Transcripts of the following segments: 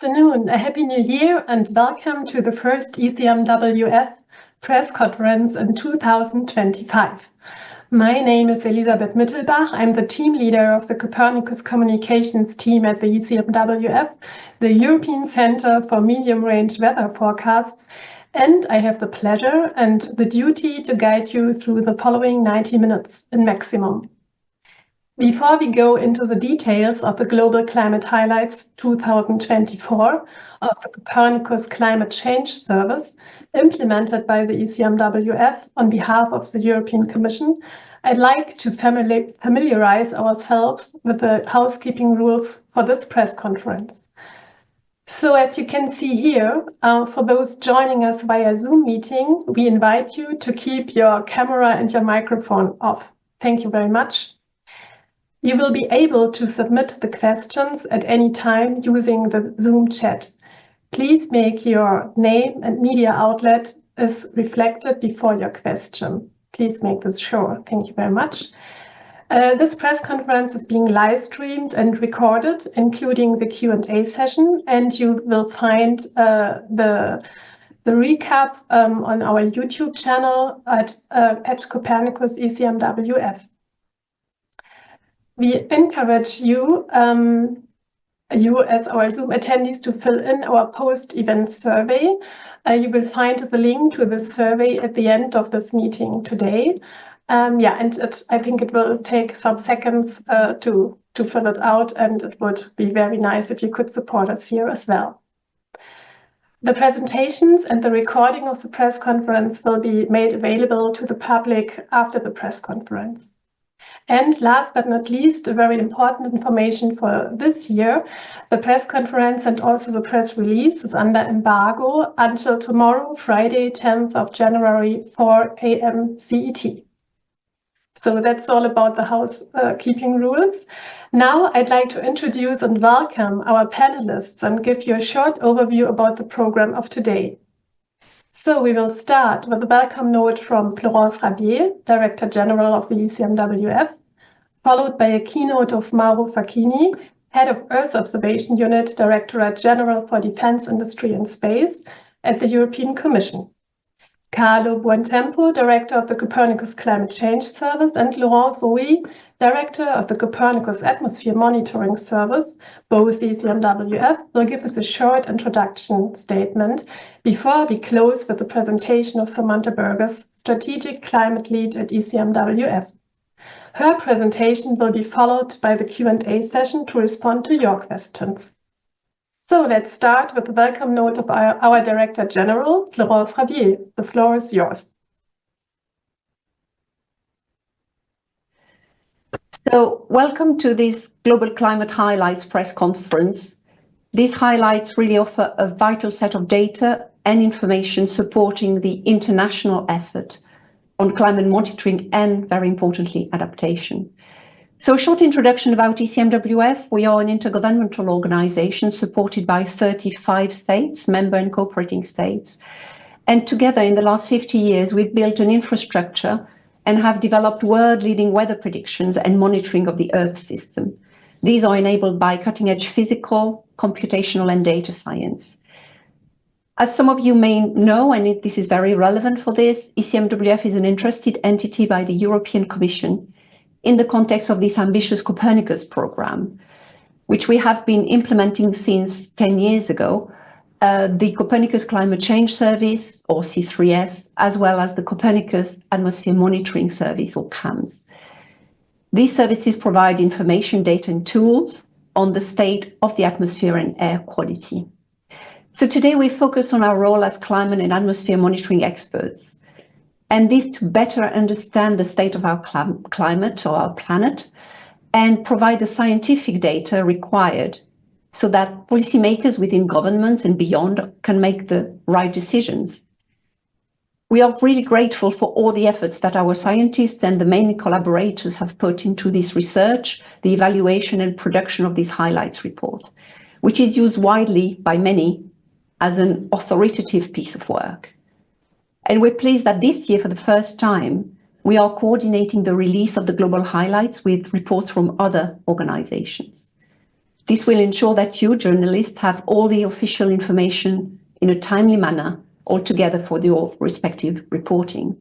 afternoon, a happy new year, and welcome to the first ECMWF press conference in 2025. My name is Elisabeth Mittelbach. I'm the team leader of the Copernicus communications team at the ECMWF, the European Center for Medium-Range Weather Forecasts, and I have the pleasure and the duty to guide you through the following 90 minutes in maximum. Before we go into the details of the Global Climate Highlights 2024 of the Copernicus Climate Change Service, implemented by the ECMWF on behalf of the European Commission, I'd like to familiarize ourselves with the housekeeping rules for this press conference. So as you can see here, for those joining us via Zoom meeting, we invite you to keep your camera and your microphone off. Thank you very much. You will be able to submit the questions at any time using the Zoom chat. Please make your name and media outlet is reflected before your question. Please make this sure. Thank you very much. This press conference is being live streamed and recorded, including the Q&A session, and you will find the recap on our YouTube channel at Copernicus ECMWF. We encourage you as our Zoom attendees to fill in our post-event survey. You will find the link to the survey at the end of this meeting today. I think it will take some seconds to fill it out, and it would be very nice if you could support us here as well. The presentations and the recording of the press conference will be made available to the public after the press conference. And last but not least, a very important information for this year, the press conference and also the press release is under embargo until tomorrow, Friday, 10th of January, 4 a.m. CET. So that's all about the housekeeping rules. Now I'd like to introduce and welcome our panelists and give you a short overview about the program of today. So we will start with a welcome note from Florence Rabier, Director General of the ECMWF, followed by a keynote of Mauro Facchini, Head of Earth Observation Unit, Directorate General for Defense Industry and Space at the European Commission. Carlo Buontempo, Director of the Copernicus Climate Change Service, and Laurence Rouil, Director of the Copernicus Atmosphere Monitoring Service, both ECMWF, will give us a short introduction statement before we close with the presentation of Samantha Burgess, Strategic Climate Lead at ECMWF. Her presentation will be followed by the Q&A session to respond to your questions. So let's start with the welcome note of our Director General, Florence Rabier. The floor is yours. So welcome to this Global Climate Highlights press conference. These highlights really offer a vital set of data and information supporting the international effort on climate monitoring and, very importantly, adaptation. So a short introduction about ECMWF. We are an intergovernmental organization supported by 35 states, member and cooperating states. And together in the last 50 years, we've built an infrastructure and have developed world-leading weather predictions and monitoring of the Earth system. These are enabled by cutting-edge physical, computational, and data science. As some of you may know, and this is very relevant for this, ECMWF is an entrusted entity by the European Commission in the context of this ambitious Copernicus program, which we have been implementing since 10 years ago, the Copernicus Climate Change Service, or C3S, as well as the Copernicus Atmosphere Monitoring Service, or CAMS. These services provide information, data, and tools on the state of the atmosphere and air quality. So today we focus on our role as climate and atmosphere monitoring experts, and this to better understand the state of our climate or our planet and provide the scientific data required so that policymakers within governments and beyond can make the right decisions. We are really grateful for all the efforts that our scientists and the main collaborators have put into this research, the evaluation and production of this highlights report, which is used widely by many as an authoritative piece of work. And we're pleased that this year, for the first time, we are coordinating the release of the global highlights with reports from other organizations. This will ensure that you, journalists, have all the official information in a timely manner altogether for your respective reporting.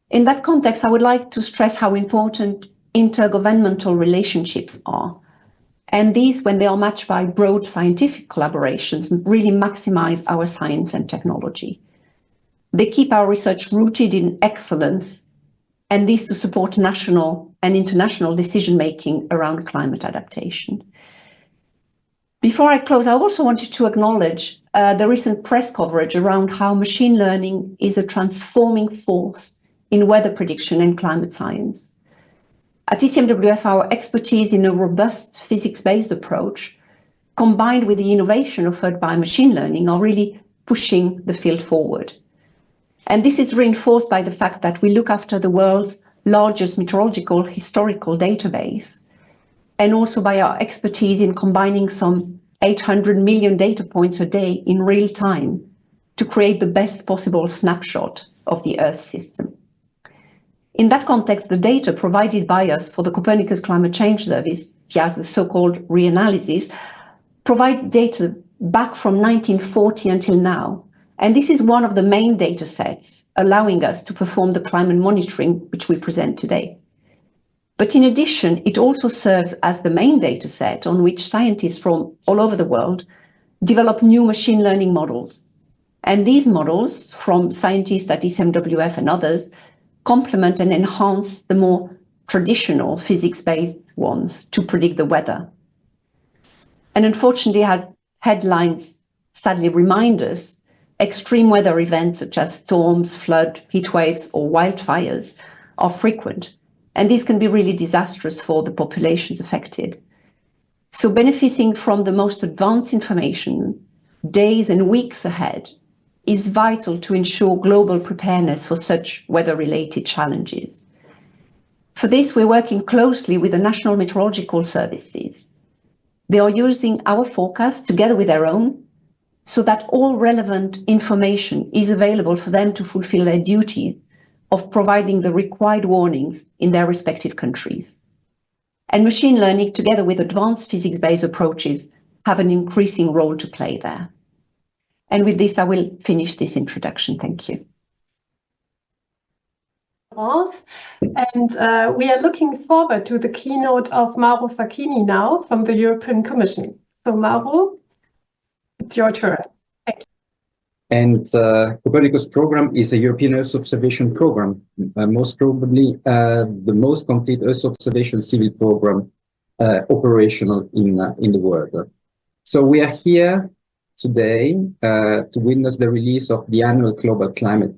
In that context, I would like to stress how important intergovernmental relationships are. And these, when they are matched by broad scientific collaborations, really maximize our science and technology. They keep our research rooted in excellence, and these to support national and international decision-making around climate adaptation. Before I close, I also wanted to acknowledge the recent press coverage around how machine learning is a transforming force in weather prediction and climate science. At ECMWF, our expertise in a robust physics-based approach, combined with the innovation offered by machine learning, are really pushing the field forward. And this is reinforced by the fact that we look after the world's largest meteorological historical database, and also by our expertise in combining some 800 million data points a day in real time to create the best possible snapshot of the Earth system. In that context, the data provided by us for the Copernicus Climate Change Service, via the so-called reanalysis, provide data back from 1940 until now. And this is one of the main data sets allowing us to perform the climate monitoring which we present today. But in addition, it also serves as the main data set on which scientists from all over the world develop new machine learning models. And these models, from scientists at ECMWF and others, complement and enhance the more traditional physics-based ones to predict the weather. And unfortunately, as headlines sadly remind us, extreme weather events such as storms, flood, heat waves, or wildfires are frequent, and these can be really disastrous for the populations affected. So benefiting from the most advanced information days and weeks ahead is vital to ensure global preparedness for such weather-related challenges. For this, we're working closely with the national meteorological services. They are using our forecast together with their own, so that all relevant information is available for them to fulfill their duties of providing the required warnings in their respective countries. And machine learning, together with advanced physics-based approaches, have an increasing role to play there. And with this, I will finish this introduction. Thank you. And we are looking forward to the keynote of Mauro Facchini now from the European Commission. So Mauro, it's your turn. Thank you. And Copernicus program is a European Earth observation program, most probably the most complete Earth observation civil program operational in the world. So we are here today to witness the release of the annual Global Climate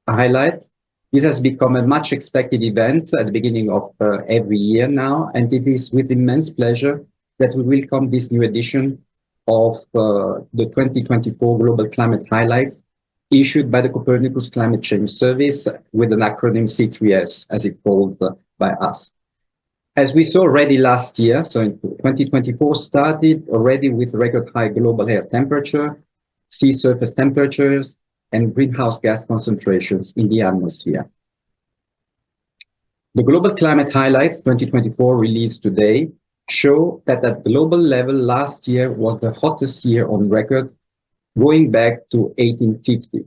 Highlight. This has become a much expected event at the beginning of every year now, and it is with immense pleasure that we welcome this new edition of the 2024 Global Climate Highlights issued by the Copernicus Climate Change Service with an acronym C3S, as it's called by us. As we saw already last year, so in 2024 started already with record high global air temperature, sea surface temperatures, and greenhouse gas concentrations in the atmosphere. The Global Climate Highlights 2024 released today show that at global level last year was the hottest year on record, going back to 1850,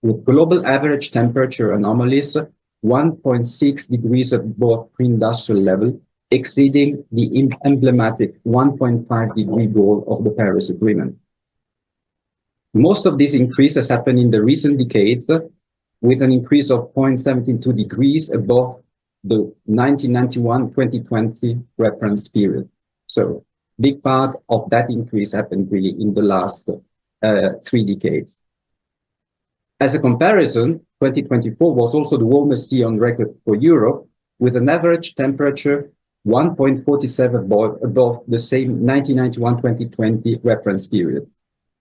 with global average temperature anomalies 1.6 degrees above pre-industrial level, exceeding the emblematic 1.5 degree goal of the Paris Agreement. Most of this increase has happened in the recent decades, with an increase of 0.72 degrees above the 1991-2020 reference period. So big part of that increase happened really in the last 3 decades. As a comparison, 2024 was also the warmest year on record for Europe, with an average temperature 1.47 above the same 1991-2020 reference period.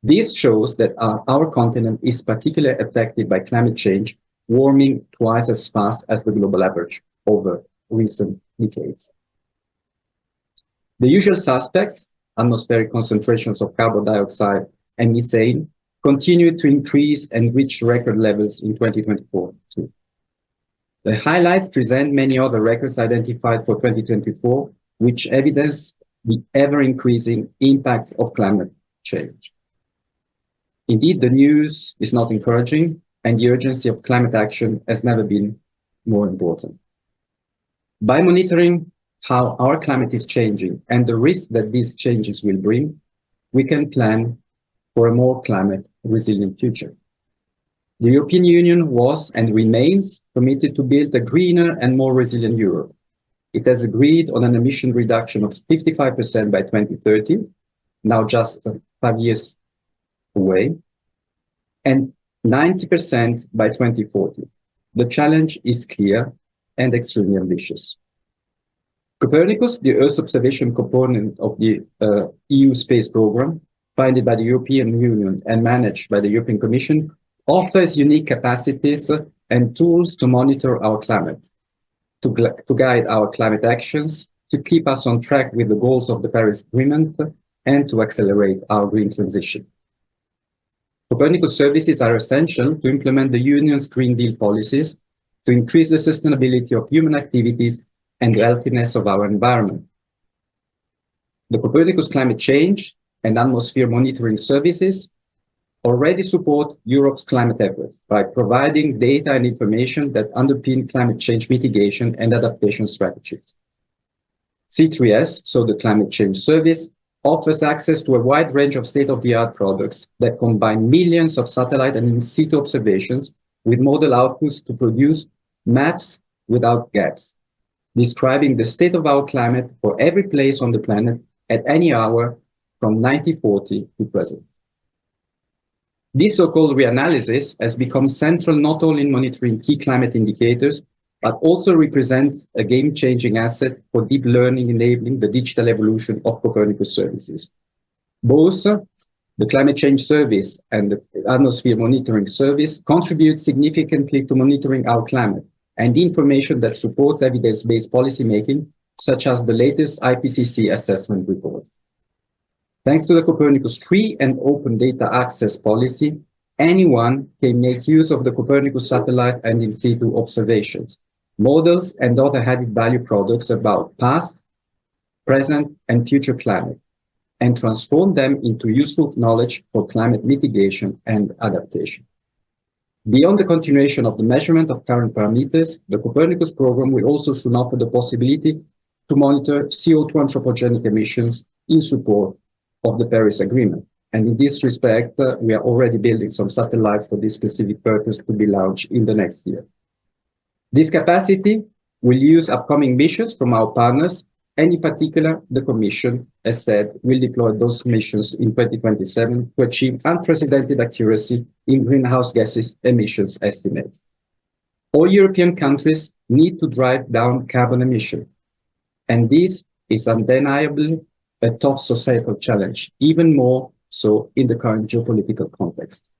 This shows that our continent is particularly affected by climate change, warming twice as fast as the global average over recent decades. The usual suspects, atmospheric concentrations of carbon dioxide and methane, continued to increase and reach record levels in 2024 too. The highlights present many other records identified for 2024, which evidence the ever-increasing impacts of climate change. Indeed, the news is not encouraging, and the urgency of climate action has never been more important. By monitoring how our climate is changing and the risk that these changes will bring, we can plan for a more climate resilient future. The European Union was and remains committed to build a greener and more resilient Europe. It has agreed on an emission reduction of 55% by 2030, now just 5 years away, and 90% by 2040. The challenge is clear and extremely ambitious. Copernicus, the Earth observation component of the EU space program, funded by the European Union and managed by the European Commission, offers unique capacities and tools to monitor our climate, to guide our climate actions, to keep us on track with the goals of the Paris Agreement, and to accelerate our green transition. Copernicus services are essential to implement the Union's Green Deal policies, to increase the sustainability of human activities and the healthiness of our environment. The Copernicus Climate Change and Atmosphere Monitoring Services already support Europe's climate efforts by providing data and information that underpin climate change mitigation and adaptation strategies. C3S, so the Climate Change Service, offers access to a wide range of state-of-the-art products that combine millions of satellite and in-situ observations with model outputs to produce maps without gaps, describing the state of our climate for every place on the planet at any hour from 1940 to present. This so-called reanalysis has become central not only in monitoring key climate indicators, but also represents a game-changing asset for deep learning enabling the digital evolution of Copernicus services. Both the Climate Change Service and the Atmosphere Monitoring Service contribute significantly to monitoring our climate and the information that supports evidence-based policymaking, such as the latest IPCC assessment report. Thanks to the Copernicus free and open data access policy, anyone can make use of the Copernicus satellite and in situ observations, models, and other added value products about past, present, and future climate, and transform them into useful knowledge for climate mitigation and adaptation. Beyond the continuation of the measurement of current parameters, the Copernicus program will also soon offer the possibility to monitor CO2 anthropogenic emissions in support of the Paris Agreement. And in this respect, we are already building some satellites for this specific purpose to be launched in the next year. This capacity will use upcoming missions from our partners, and in particular, the Commission, as said, will deploy those missions in 2027 to achieve unprecedented accuracy in greenhouse gases emissions estimates. All European countries need to drive down carbon emission, and this is undeniably a tough societal challenge, even more so in the current geopolitical context.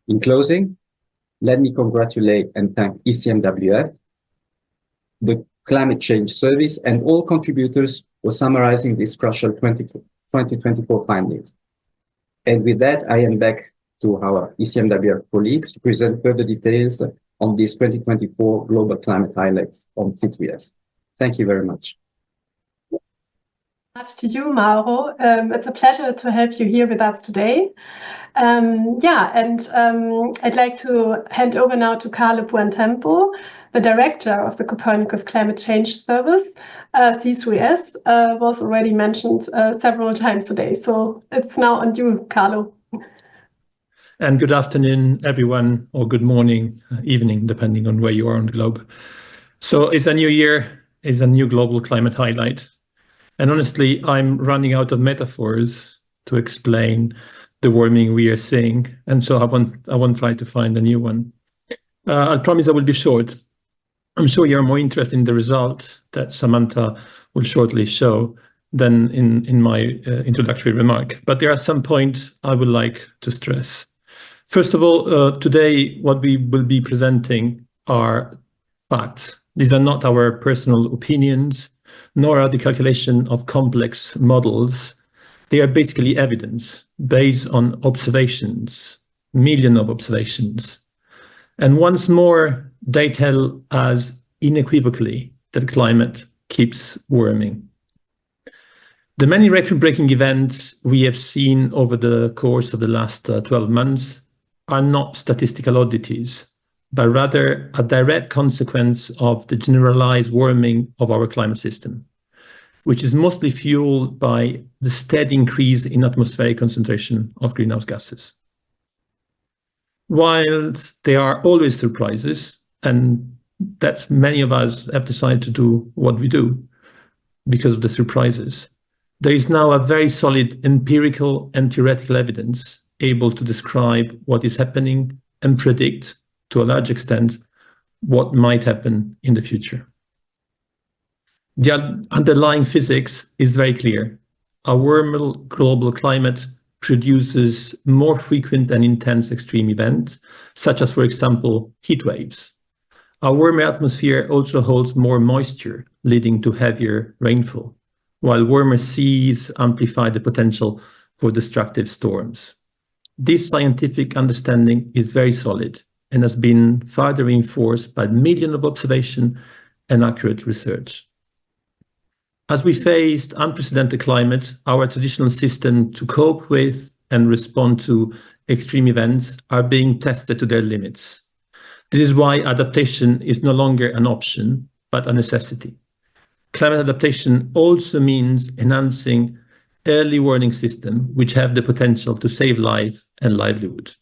In closing, let me congratulate and thank ECMWF, the Climate Change Service, and all contributors for summarizing these crucial 2024 findings. And with that, I hand back to our ECMWF colleagues to present further details on these 2024 global climate highlights on C3S. Thank you very much. Much to you, Mauro. It's a pleasure to have you here with us today. I'd like to hand over now to Carlo Buontempo, the director of the Copernicus Climate Change Service. C3S was already mentioned several times today, so it's now on you, Carlo. And good afternoon, everyone, or good morning, evening, depending on where you are on the globe. So it's a new year, it's a new global climate highlight. And honestly, I'm running out of metaphors to explain the warming we are seeing. And so I won't try to find a new one. I promise I will be short. I'm sure you're more interested in the result that Samantha will shortly show than in my introductory remark. But there are some points I would like to stress. First of all, today, what we will be presenting are facts. These are not our personal opinions, nor are the calculation of complex models. They are basically evidence based on observations, millions of observations. And once more, they tell us unequivocally that climate keeps warming. The many record-breaking events we have seen over the course of the last 12 months are not statistical oddities, but rather a direct consequence of the generalized warming of our climate system, which is mostly fueled by the steady increase in atmospheric concentration of greenhouse gases. While there are always surprises, and that's many of us have decided to do what we do because of the surprises, there is now a very solid empirical and theoretical evidence able to describe what is happening and predict, to a large extent, what might happen in the future. The underlying physics is very clear. A warmer global climate produces more frequent and intense extreme events, such as, for example, heat waves. A warmer atmosphere also holds more moisture, leading to heavier rainfall, while warmer seas amplify the potential for destructive storms. This scientific understanding is very solid and has been further reinforced by millions of observations and accurate research. As we faced unprecedented climate, our traditional system to cope with and respond to extreme events are being tested to their limits. This is why adaptation is no longer an option, but a necessity. Climate adaptation also means enhancing early warning systems, which have the potential to save life and livelihood.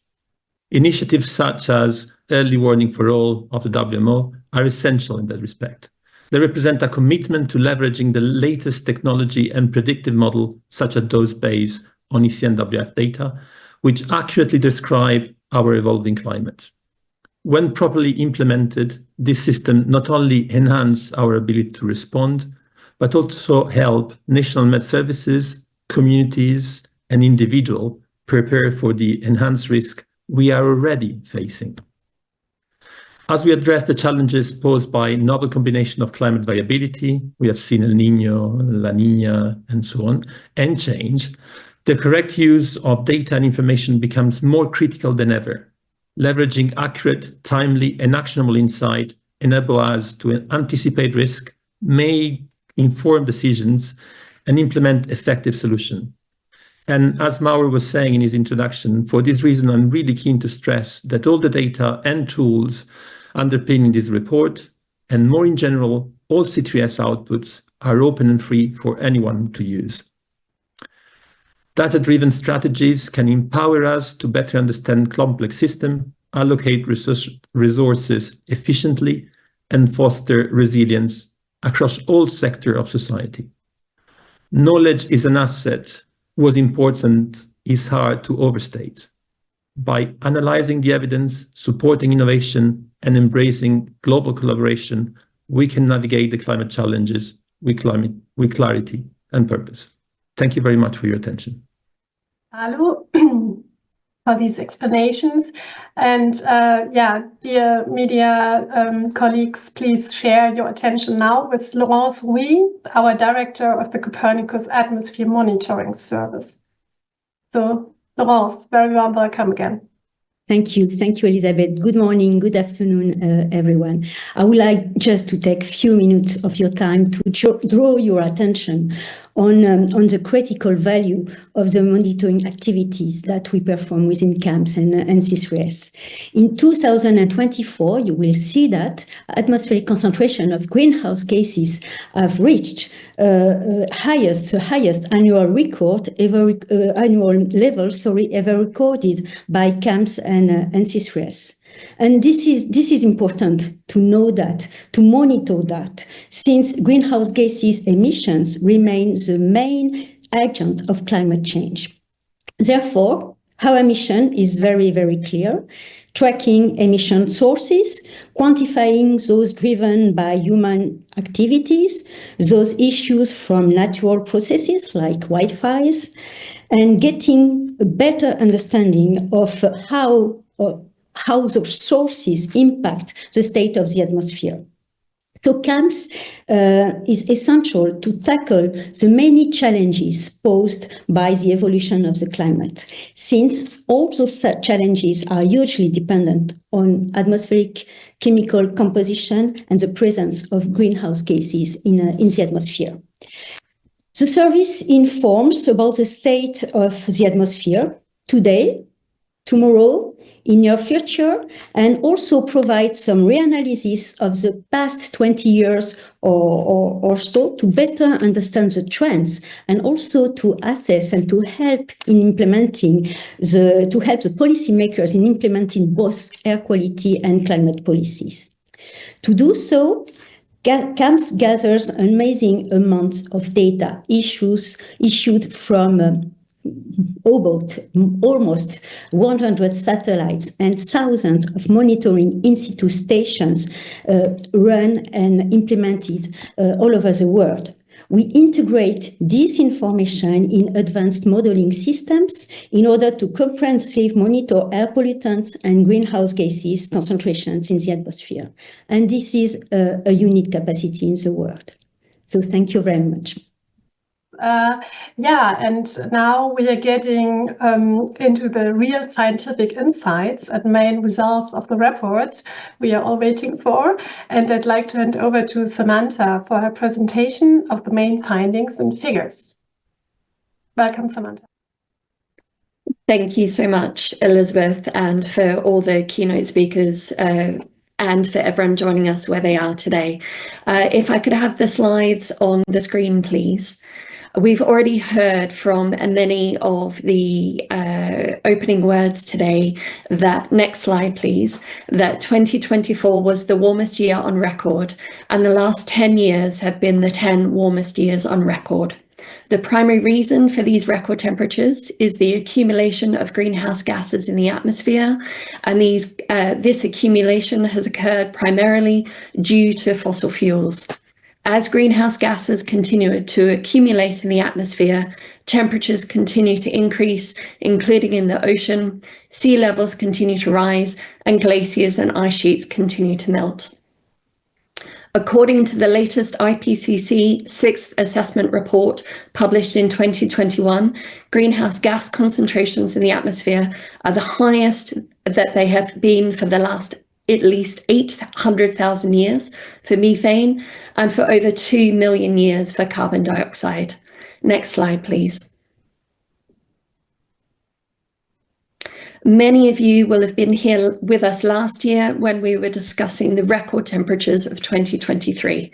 Initiatives such as Early Warning for All of the WMO are essential in that respect. They represent a commitment to leveraging the latest technology and predictive model, such as those based on ECMWF data, which accurately describe our evolving climate. When properly implemented, this system not only enhances our ability to respond, but also help national med services, communities, and individuals prepare for the enhanced risk we are already facing. As we address the challenges posed by novel combination of climate variability, we have seen El Niño, La Niña, and so on, and change, the correct use of data and information becomes more critical than ever. Leveraging accurate, timely, and actionable insight enable us to anticipate risk, make informed decisions, and implement effective solutions. And as Mauro was saying in his introduction, for this reason, I'm really keen to stress that all the data and tools underpinning this report, and more in general, all C3S outputs are open and free for anyone to use. Data-driven strategies can empower us to better understand complex systems, allocate resources efficiently, and foster resilience across all sectors of society. Knowledge is an asset. What's important is hard to overstate. By analyzing the evidence, supporting innovation, and embracing global collaboration, we can navigate the climate challenges with clarity and purpose. Thank you very much for your attention. Carlo, for these explanations. And dear media colleagues, please share your attention now with Laurence Rouil, our Director of the Copernicus Atmosphere Monitoring Service. So, Laurence, very warm welcome again. Thank you, Elisabeth. Good morning, good afternoon, everyone. I would like just to take a few minutes of your time to draw your attention on the critical value of the monitoring activities that we perform within CAMS and C3S. In 2024, you will see that atmospheric concentration of greenhouse gases have reached the highest annual level ever recorded by CAMS and C3S. And this is important to know that, to monitor that, since greenhouse gases emissions remain the main agent of climate change. Therefore, our mission is very, very clear: tracking emission sources, quantifying those driven by human activities, those issues from natural processes like wildfires, and getting a better understanding of how those sources impact the state of the atmosphere. So CAMS is essential to tackle the many challenges posed by the evolution of the climate, since all those challenges are hugely dependent on atmospheric chemical composition and the presence of greenhouse gases in the atmosphere. The service informs about the state of the atmosphere today, tomorrow, in your future, and also provides some reanalysis of the past 20 years or so to better understand the trends, and also to assess and to help in implementing to help the policymakers in implementing both air quality and climate policies. To do so, CAMS gathers an amazing amount of data issued from almost 100 satellites and thousands of monitoring in situ stations run and implemented all over the world. We integrate this information in advanced modeling systems in order to comprehensively monitor air pollutants and greenhouse gases concentrations in the atmosphere. And this is a unique capacity in the world. So thank you very much. And now we are getting into the real scientific insights and main results of the report we are all waiting for. And I'd like to hand over to Samantha for her presentation of the main findings and figures. Welcome, Samantha. Thank you so much, Elisabeth, and for all the keynote speakers and for everyone joining us where they are today. If I could have the slides on the screen, please. We've already heard from many of the opening words today that, next slide please, that 2024 was the warmest year on record, and the last 10 years have been the 10 warmest years on record. The primary reason for these record temperatures is the accumulation of greenhouse gases in the atmosphere, and this accumulation has occurred primarily due to fossil fuels. As greenhouse gases continue to accumulate in the atmosphere, temperatures continue to increase, including in the ocean, sea levels continue to rise, and glaciers and ice sheets continue to melt. According to the latest IPCC 6th assessment report published in 2021, greenhouse gas concentrations in the atmosphere are the highest that they have been for the last at least 800,000 years for methane and for over 2 million years for carbon dioxide. Next slide, please. Many of you will have been here with us last year when we were discussing the record temperatures of 2023.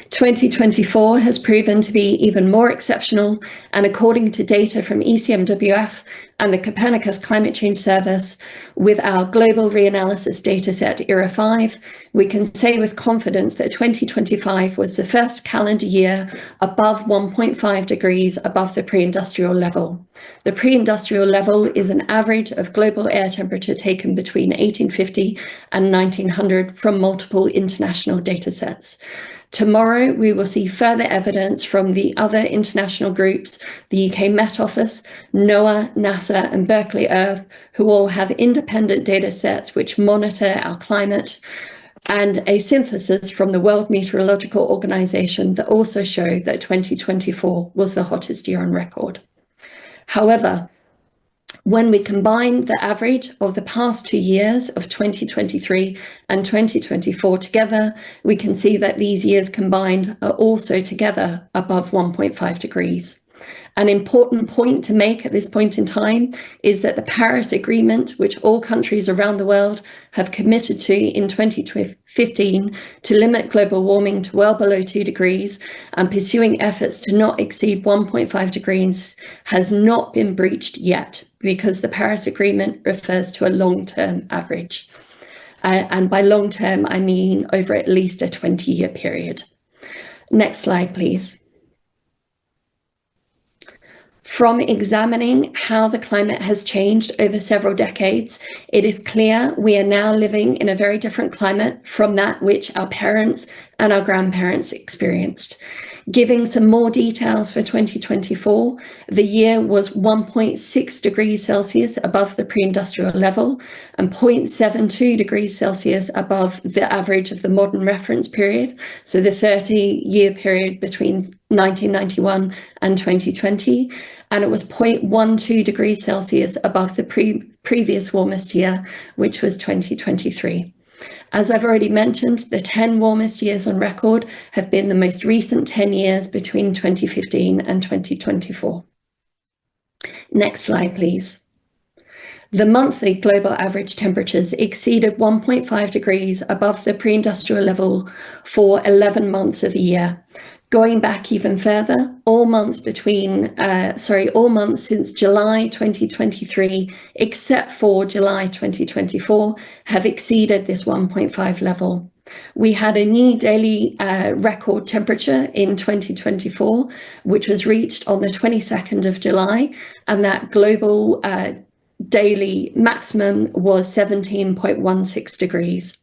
2024 has proven to be even more exceptional, and according to data from ECMWF and the Copernicus Climate Change Service, with our global reanalysis dataset ERA 5, we can say with confidence that 2025 was the first calendar year above 1.5 degrees above the pre-industrial level. The pre-industrial level is an average of global air temperature taken between 1850 and 1900 from multiple international datasets. Tomorrow, we will see further evidence from the other international groups, the UK Met Office, NOAA, NASA, and Berkeley Earth, who all have independent data sets which monitor our climate, and a synthesis from the World Meteorological Organization that also show that 2024 was the hottest year on record. However, when we combine the average of the past 2 years of 2023 and 2024 together, we can see that these years combined are also together above 1.5 degrees. An important point to make at this point in time is that the Paris Agreement, which all countries around the world have committed to in 2015 to limit global warming to well below 2 degrees and pursuing efforts to not exceed 1.5 degrees, has not been breached yet, because the Paris Agreement refers to a long-term average. And by long-term, I mean over at least a 20-year period. Next slide, please. From examining how the climate has changed over several decades, it is clear we are now living in a very different climate from that which our parents and our grandparents experienced. Giving some more details for 2024, the year was 1.6 degrees Celsius above the pre-industrial level and 0.72 degrees Celsius above the average of the modern reference period, so the 30-year period between 1991 and 2020, and it was 0.12 degrees Celsius above the previous warmest year, which was 2023. As I've already mentioned, the 10 warmest years on record have been the most recent 10 years between 2015 and 2024. Next slide, please. The monthly global average temperatures exceeded 1.5 degrees above the pre-industrial level for 11 months of the year. Going back even further, all months since July 2023, except for July 2024, have exceeded this 1.5 level. We had a new daily record temperature in 2024, which was reached on the 22nd of July, and that global daily maximum was 17.16 degrees.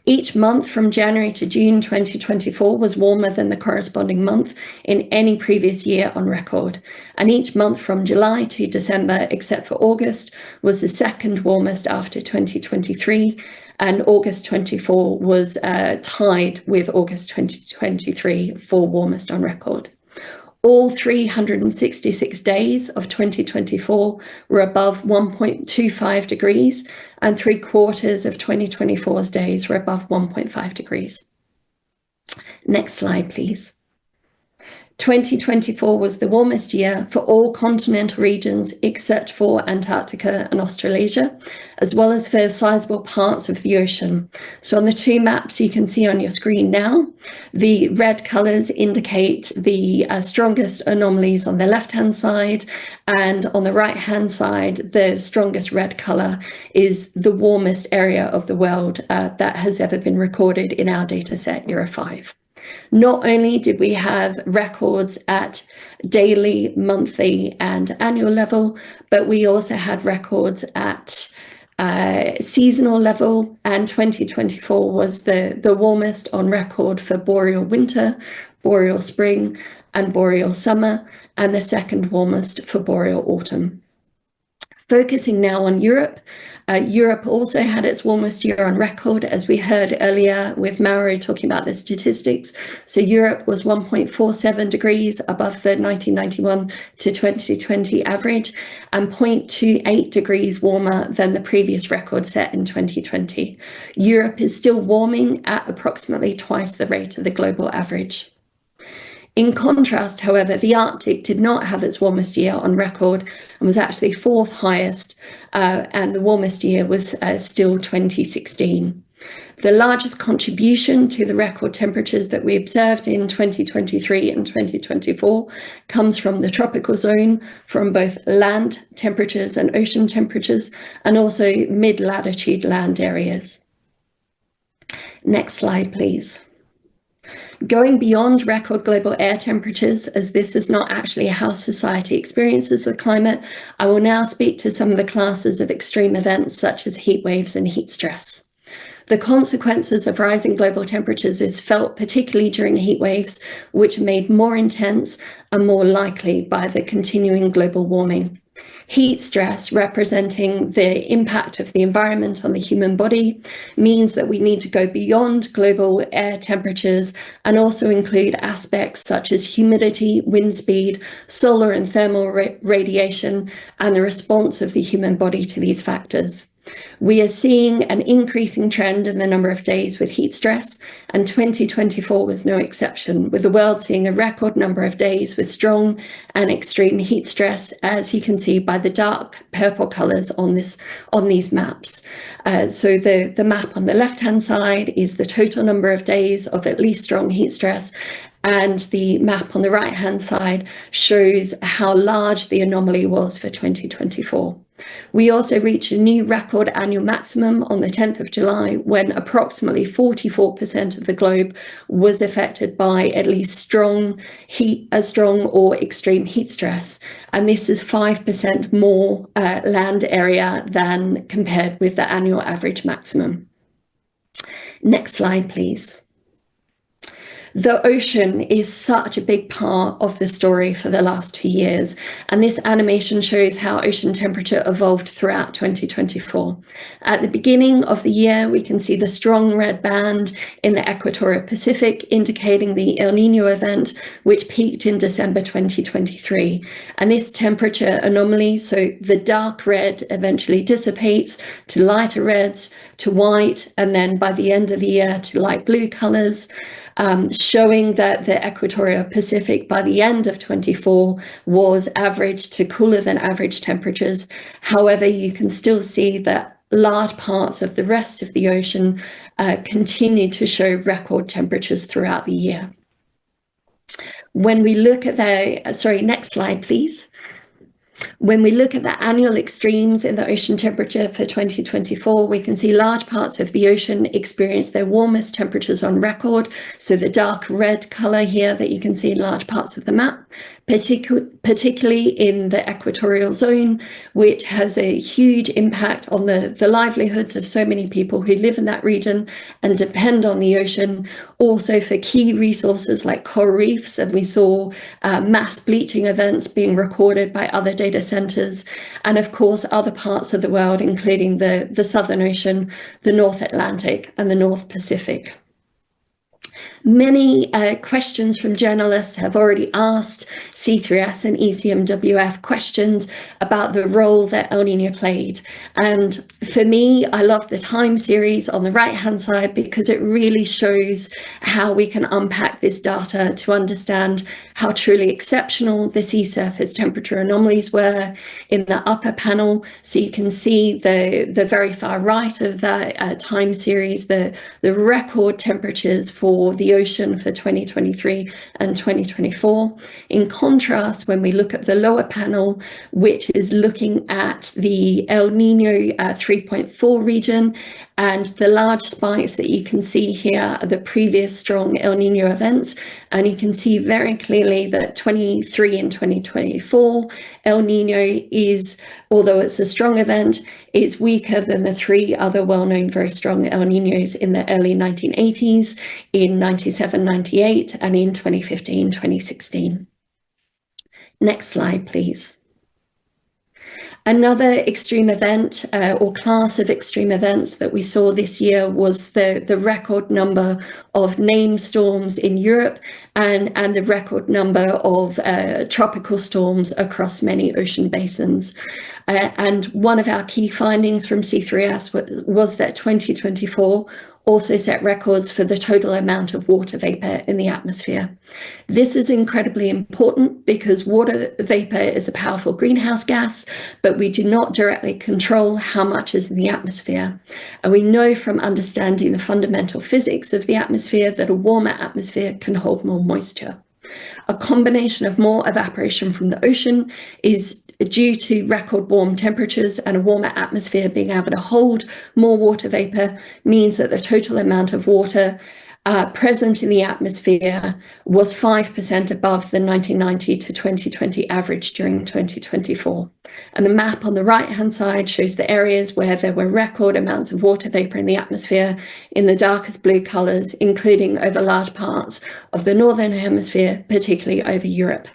Each month from January to June 2024 was warmer than the corresponding month in any previous year on record. And each month from July to December, except for August, was the second warmest after 2023. And August 24 was tied with August 2023 for warmest on record. All 366 days of 2024 were above 1.25 degrees, and 3/4 of 2024's days were above 1.5 degrees. Next slide, please. 2024 was the warmest year for all continental regions except for Antarctica and Australasia, as well as for sizable parts of the ocean. So on the two maps you can see on your screen now, the red colours indicate the strongest anomalies on the left-hand side, and on the right-hand side, the strongest red colour is the warmest area of the world that has ever been recorded in our data set, Euro 5. Not only did we have records at daily, monthly and annual level, but we also had records at seasonal level, and 2024 was the warmest on record for boreal winter, boreal spring and boreal summer, and the second warmest for boreal autumn. Focusing now on Europe, Europe also had its warmest year on record, as we heard earlier with Mauro talking about the statistics. So Europe was 1.47 degrees above the 1991 to 2020 average and 0.28 degrees warmer than the previous record set in 2020. Europe is still warming at approximately twice the rate of the global average. In contrast, however, the Arctic did not have its warmest year on record and was actually fourth highest, and the warmest year was still 2016. The largest contribution to the record temperatures that we observed in 2023 and 2024 comes from the tropical zone, from both land temperatures and ocean temperatures, and also mid-latitude land areas. Next slide, please. Going beyond record global air temperatures, as this is not actually how society experiences the climate, I will now speak to some of the classes of extreme events such as heat waves and heat stress. The consequences of rising global temperatures is felt particularly during heat waves, which are made more intense and more likely by the continuing global warming. Heat stress, representing the impact of the environment on the human body, means that we need to go beyond global air temperatures and also include aspects such as humidity, wind speed, solar and thermal radiation, and the response of the human body to these factors. We are seeing an increasing trend in the number of days with heat stress, and 2024 was no exception, with the world seeing a record number of days with strong and extreme heat stress, as you can see by the dark purple colours on these maps. So the map on the left-hand side is the total number of days of at least strong heat stress, and the map on the right-hand side shows how large the anomaly was for 2024. We also reached a new record annual maximum on the 10th of July, when approximately 44% of the globe was affected by at least strong or extreme heat stress. And this is 5% more land area than compared with the annual average maximum. Next slide, please. The ocean is such a big part of the story for the last 2 years, and this animation shows how ocean temperature evolved throughout 2024. At the beginning of the year, we can see the strong red band in the equatorial Pacific, indicating the El Niño event, which peaked in December 2023. And this temperature anomaly, so the dark red eventually dissipates to lighter reds, to white, and then by the end of the year to light blue colors. Showing that the equatorial Pacific by the end of 24 was average to cooler than average temperatures. However, you can still see that large parts of the rest of the ocean continue to show record temperatures throughout the year. When we look at the, next slide, please. When we look at the annual extremes in the ocean temperature for 2024, we can see large parts of the ocean experience their warmest temperatures on record. So the dark red color here that you can see in large parts of the map, particularly in the equatorial zone, which has a huge impact on the livelihoods of so many people who live in that region and depend on the ocean. Also for key resources like coral reefs, and we saw mass bleaching events being recorded by other data centers, and of course other parts of the world, including the Southern Ocean, the North Atlantic, and the North Pacific. Many questions from journalists have already asked C3S and ECMWF questions about the role that El Niño played. And for me, I love the time series on the right-hand side because it really shows how we can unpack this data to understand how truly exceptional the sea surface temperature anomalies were in the upper panel. So you can see the very far right of that time series, the record temperatures for the ocean for 2023 and 2024. In contrast, when we look at the lower panel, which is looking at the El Niño 3.4 region, and the large spikes that you can see here are the previous strong El Niño events. And you can see very clearly that 23 and 2024, El Niño is, although it's a strong event, it's weaker than the three other well-known very strong El Niños in the early 1980s, in 97, 98, and in 2015, 2016. Next slide, please. Another extreme event or class of extreme events that we saw this year was the record number of named storms in Europe and the record number of tropical storms across many ocean basins. And one of our key findings from C3S was that 2024 also set records for the total amount of water vapor in the atmosphere. This is incredibly important because water vapor is a powerful greenhouse gas, but we do not directly control how much is in the atmosphere. And we know from understanding the fundamental physics of the atmosphere that a warmer atmosphere can hold more moisture. A combination of more evaporation from the ocean is due to record warm temperatures, and a warmer atmosphere being able to hold more water vapor means that the total amount of water present in the atmosphere was 5% above the 1990 to 2020 average during 2024. And the map on the right-hand side shows the areas where there were record amounts of water vapor in the atmosphere in the darkest blue colors, including over large parts of the Northern Hemisphere, particularly over Europe.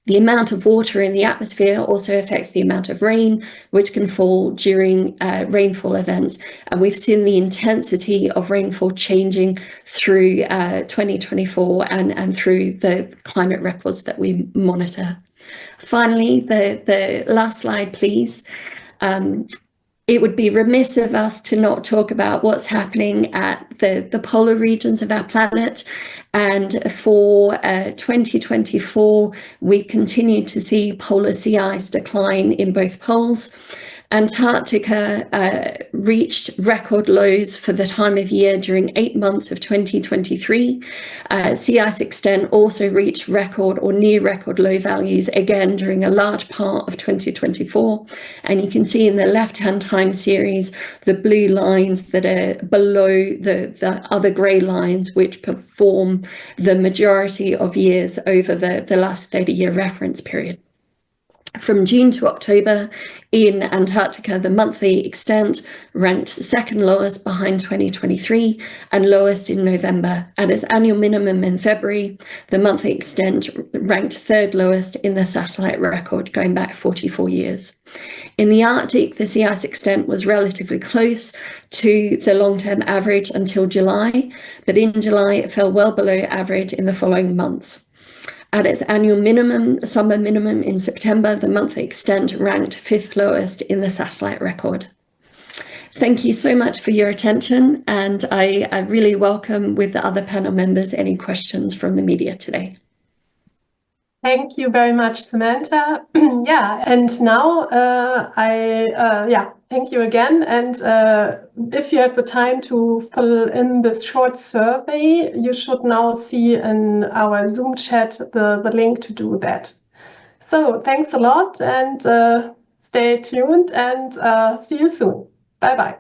The amount of water in the atmosphere also affects the amount of rain, which can fall during rainfall events. And we've seen the intensity of rainfall changing through 2024 and through the climate records that we monitor. Finally, the last slide, please. It would be remiss of us to not talk about what's happening at the polar regions of our planet. And for 2024, we continue to see polar sea ice decline in both poles. Antarctica reached record lows for the time of year during 8 months of 2023. Sea ice extent also reached record or near record low values again during a large part of 2024. And you can see in the left-hand time series, the blue lines that are below the other grey lines, which perform the majority of years over the last 30-year reference period. From June to October, in Antarctica, the monthly extent ranked second lowest behind 2023 and lowest in November. At its annual minimum in February, the monthly extent ranked third lowest in the satellite record, going back 44 years. In the Arctic, the sea ice extent was relatively close to the long-term average until July, but in July it fell well below average in the following months. At its annual minimum, summer minimum in September, the monthly extent ranked fifth lowest in the satellite record. Thank you so much for your attention, and I really welcome with the other panel members any questions from the media today. Thank you very much, Samantha. Yeah, and now thank you again. And if you have the time to fill in this short survey, you should now see in our Zoom chat the link to do that. So thanks a lot, and stay tuned, and see you soon. Bye-bye.